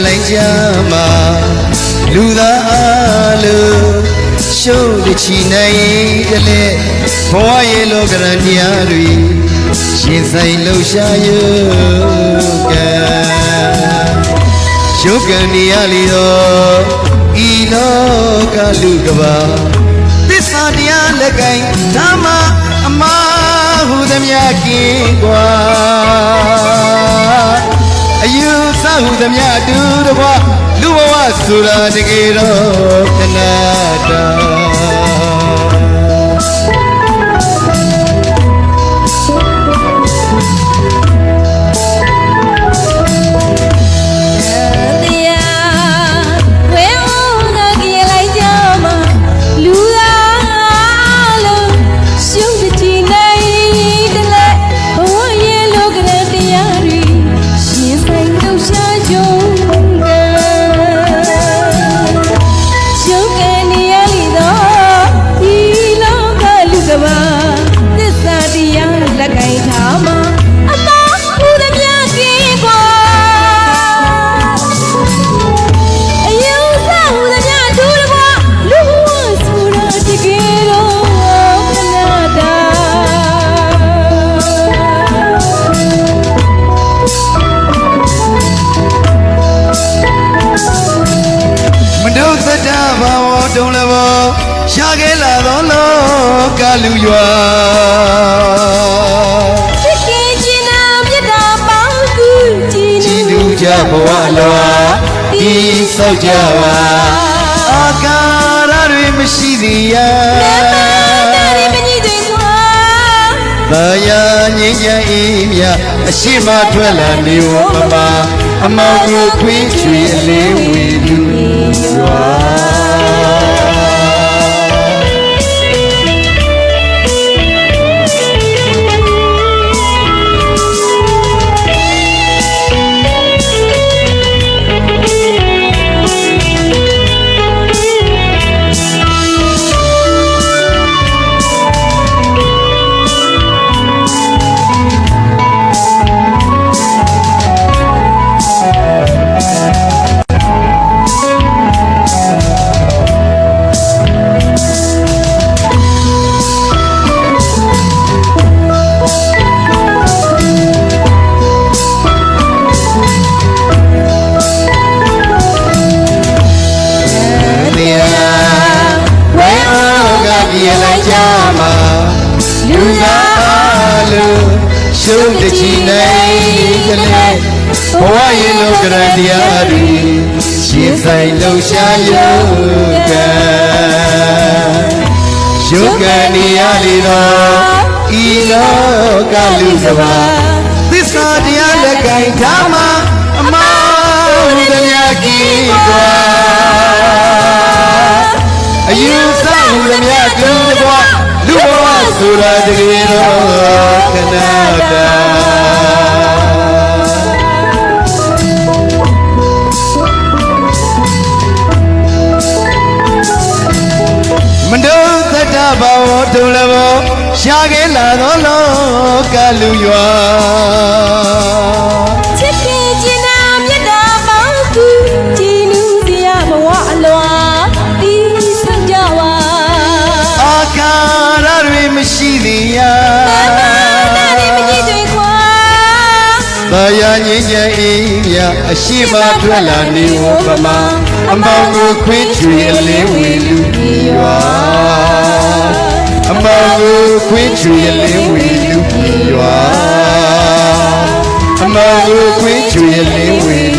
လိုက်ကြမှာလူသားအလုံးရှုံးတချီနိုင်တယ်လေဘဝရဲ့လောကရန်တရားတွေရှင်ဆိုင်လှူရှားရုပ်ကံရုပ်ကံနေရလေတော့ဤလောကလူကဘာသစ္စာတရားလက်ကင်ဓမ္မအမှားဟုသမျှကင်းกว่าအယူဆဟုသမျှတူတကွာလူဘဝဆိုတာတကယ်တော့ခဏတာတုံးလည်းဘောရှာခဲ့လာတော့လောကလူရွာချစ်ခင်ချင်နာမြတ်တာပေါင်းကူကြည်နူးကြဘဝလွာဒီဆောက်ကြပါအာကာရတွေမရှိသေးရတရားငြိမ်းချမ်းအေးမြအရှိမထွက်လာနေဝမမအမောင်ကိုခွေးချွေအလေးဝေလူရွာလူသားလုံးရှုံးတချီနိုင်တယ်လေဘဝရဲ့လောကရန်တရားတွေရှင်ဆိုင်လှူရှားရုပ်ကံရုပ်ကံနေရလေတော့ဤလောကလူကဘာသစ္စာတရားလက်ကင်ဓမ္မအမှားဟုသမျှကင်းกว่าအယူဆဟုသမျှတူတကွာလူဘဝဆိုတာတကယ်တော့ခဏတာမနုဿတဘာဝတုံးလည်းဘောရှာခဲ့လာတော့လောကလူရွာချစ်ခင်ချင်နာမြတ်တာပေါင်းကူကြည်နူးစရာဘဝအလွာဒီဆောက်ကြပါအာကာရတွေမရှိသေးရတရားငြိမ်းချမ်းအေးမြအရှိမထွက်လာနေဝပမာအမောင်ကိုခွေးချွေအလေးဝေလူရွာအမောင်ကိုခွေးချွေအလေးဝေလူရွာအမောင်ကိုခွေးချွေအလေးဝေ